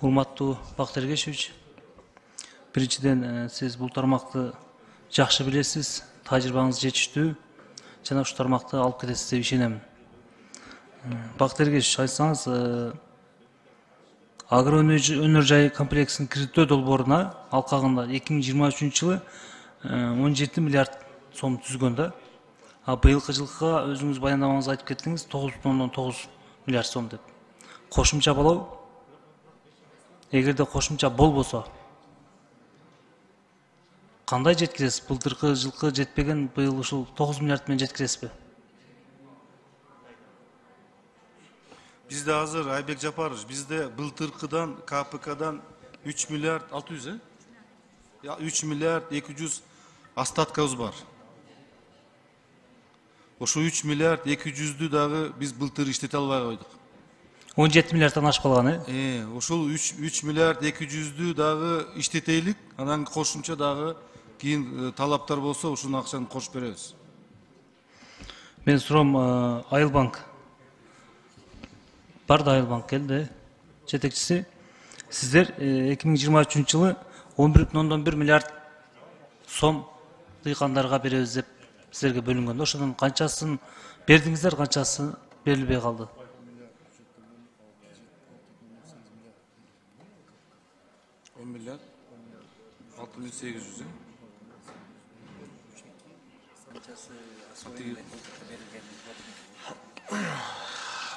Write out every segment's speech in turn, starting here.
Урматтуу Бактар Ергешевич, биринчиден сиз бул тармакты жакшы билесиз, тажрыйбаңыз жетиштүү, жана ушу тармакты алып кетесиз деп ишенемин. Бактар Ергешевич, айтсаңыз, агро өнөр жай комплексин кредиттөө долбооруна алкагында 2023 жылы 17 миллиард сом түзгөн да. А быйылкы жылга өзүңүз баяндамаңызда айтып кеттиңиз 9,9 миллиард сом деп. Кошумча болобу? Эгерде кошумча болбосо, кандай жеткиресиз? Былтыркы жылкы жетпеген, быйыл ушул 9 миллиард менен жеткиресизби? Bizde hazır Aybek Japarovич, bizde былтыркыдан КПК'дан 3 миллиард 600, ya 3 миллиард 200 остаткабыз бар. Ошо 3 миллиард 200'dü дагы биз былтыр иштете албай койдук. 17 миллиарддан ашып калган, Ошол 3 миллиард 200'dü дагы иштетейлик, анан кошумча дагы кийин талаптар болсо ушунун акчаны кошуп беребиз. Мен суром, Айылбанк. Бар да Айылбанк келди. Жетекчиси, сиздер 2023 жылы 11,1 миллиард сом дыйкандарга беребиз деп силерге бөлүнгөн. Ошонун канчасын бердиңиздер, канчасы берилбей калды? Миллиард 6800.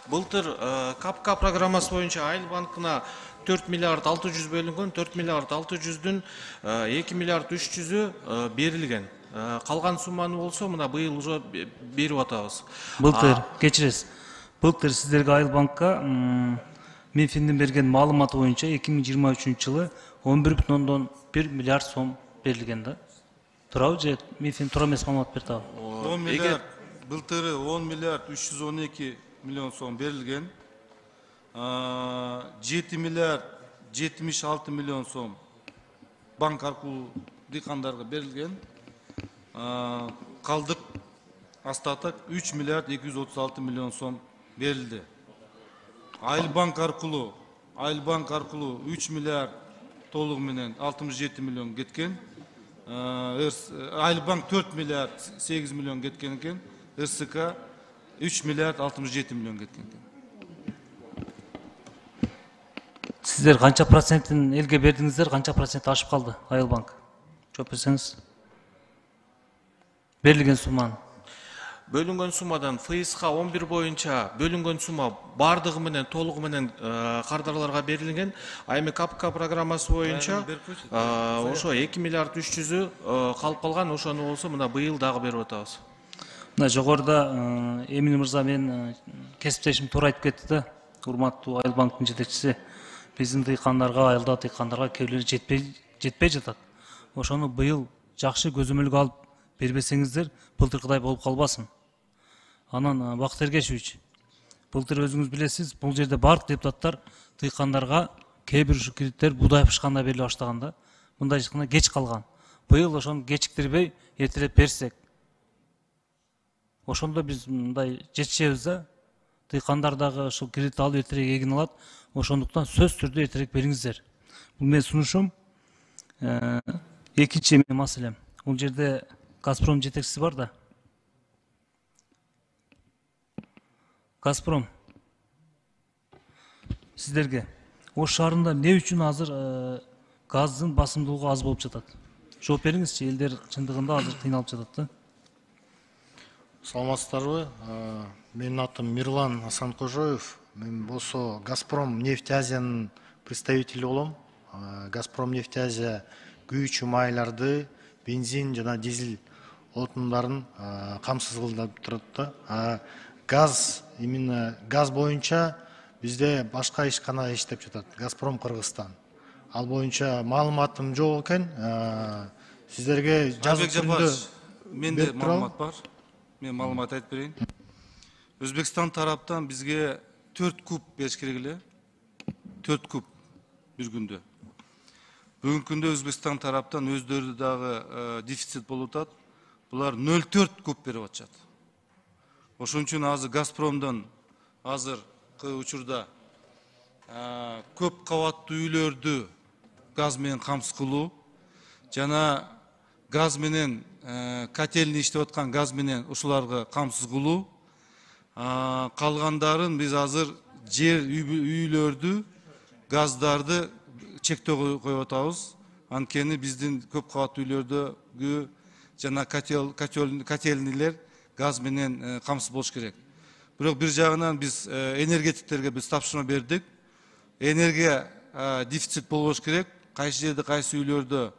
Былтыр КПК программасы боюнча Айыл банкына 4 миллиард 600 бөлүнгөн, 4 миллиард 600'дүн 2 миллиард 300'ü берилген. Калган сумманы болсо мына быйыл уже берип атабыз. Былтыр, кечиресиз. Былтыр сиздерге Айыл банкка Минфиндин берген маалыматы боюнча 2023 жылы 11,1 миллиард сом берилген да. Туурабы же Минфин туура эмес маалымат берди абы? 10 миллиард, былтыры 10 миллиард 312 миллион сом берилген. 7 миллиард 76 миллион сом банк аркылуу дыйкандарга берилген. Калдык остаток 3 миллиард 236 миллион сом берилди. Айыл банк аркылуу 3 миллиард толугу менен 67 миллион кеткен. Айыл банк 4 миллиард 8 миллион кеткен экен. РСК 3 миллиард 67 миллион кеткен экен. Сиздер канча процентин элге бердиңиздер, канча процент ашып калды Айыл банк? Жооп берсеңиз. Берилген сумманы. Бөлүнгөн суммадан ФСК 11 боюнча бөлүнгөн сумма бардыгы менен толугу менен кардарларга берилген. Эми КПК программасы боюнча ошо 2 миллиард 300'ü калып калган, ошону болсо мына быйыл дагы берип атабыз. Мына жогоруда Эмин мырза мен кесиптешим туура айтып кетти да. Урматтуу Айыл банктын жетекчиси, биздин дыйкандарга, айылда дыйкандарга кээрлери жетпей жатат. Ошону быйыл жакшы көзөмөлгө алып бербесеңиздер, былтыркыдай болуп калбасын. Анан Бактар Ергешевич, былтыр өзүңүз билесиз, бул жерде бардык депутаттар дыйкандарга кээ бир ушу кредиттер буудай пышканда бериле баштаган да. Мындай ишкана кеч калган. Быйыл ошону кечиктирбей, эртерээк берсек, ошондо биз мындай жетишебиз да. Дыйкандар дагы ушул кредит алып эртерээк эгин алат. Ошондуктан сөз түрдө эртерээк бериңиздер. Бул менин сунушум. Экинчи менин маселем. Бул жерде Газпром жетекчиси бар да. Газпром сиздерге Ош шаарында эмне үчүн азыр газдын басымдуулугу аз болуп жатат? Жооп бериңизчи, элдер чындыгында азыр кыйналып жатат да. Саламатсыздарбы? Менин атым Мирлан Асанкожоев. Мен болсо Газпром нефтеазиянын представители болом. Газпром нефтеазия күйүүчү майларды, бензин жана дизель отундарын камсыз кылып турат да. Газ, именно газ боюнча бизде башка ишкана иштеп жатат. Газпром Кыргызстан. Ал боюнча маалыматым жок экен. Сиздерге жазып түрүндө менде маалымат бар. Мен маалымат айтып берейин. Өзбекстан тараптан бизге 4 куб бериш керек эле. 4 куб бир күндө. Бүгүнкү күндө Өзбекстан тараптан өздөрү дагы дефицит болуп атат. Булар 0,4 куб берип атышат. Ошон үчүн азыр Газпромдон азыркы учурда көп кабаттуу үйлөрдү газ менен камсыз кылуу жана газ менен котельный иштеп аткан газ менен ушуларга камсыз кылуу. Калгандарын биз азыр жер үйлөрдү газдарды чектөө коюп атабыз. Анткени биздин көп кабаттуу үйлөрдөгү жана котельныйлер газ менен камсыз болуш керек. Бирок бир жагынан биз энергетиктерге биз тапшырма бердик. Энергия дефицит болбош керек. Кайсы жерде кайсы үйлөрдө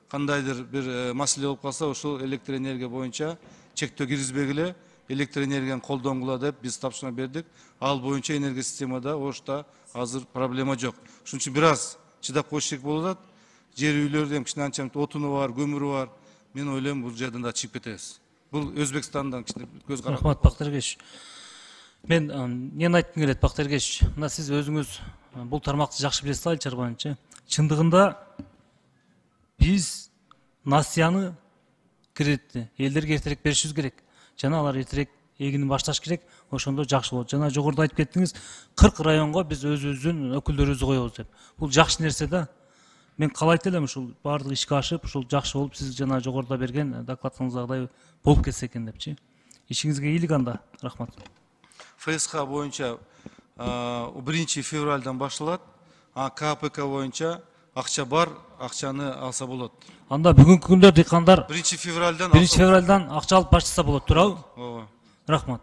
кандайдыр бир маселе болуп калса, ошол электр энергия боюнча чектөө киргизбегиле, электр энергияны колдонгула деп биз тапшырма бердик. Ал боюнча энергия системада Ошта азыр проблема жок. Ошон үчүн бир аз чыдап коюш керек болуп атат. Жер үйлөрдө кичине анча отуну бар, көмүрү бар. Мен ойлойм бул жерден да чыгып кетебиз. Бул Өзбекстандан кичине көз карап. Рахмат Бактыргеч. Мен эмне айткым келет Бактыргеч, мына сиз өзүңүз бул тармакты жакшы билесиз айыл чарбанычы. Чындыгында биз насыяны кредитти элдерге эртерээк беришибиз керек. Жана алар эртерээк эгинин башташ керек. Ошондо жакшы болот. Жана жогоруда айтып кеттиңиз, 40 районго биз өзүбүздүн өкүлдөрүбүздү коебуз деп. Бул жакшы нерсе да. Мен каалайт элем ушул баардыгы ишке ашып, ушул жакшы болуп, сиз жана жогоруда берген докладыңыздагыдай болуп кетсе экен депчи. Ишиңизге ийгилик анда. Рахмат. ФСХ боюнча 1 февралдан башталат. КПК боюнча акча бар, акчаны алса болот. Анда бүгүнкү күндө дыйкандар 1 февралдан 1 февралдан акча алып баштаса болот, туурабы? Ооба. Рахмат.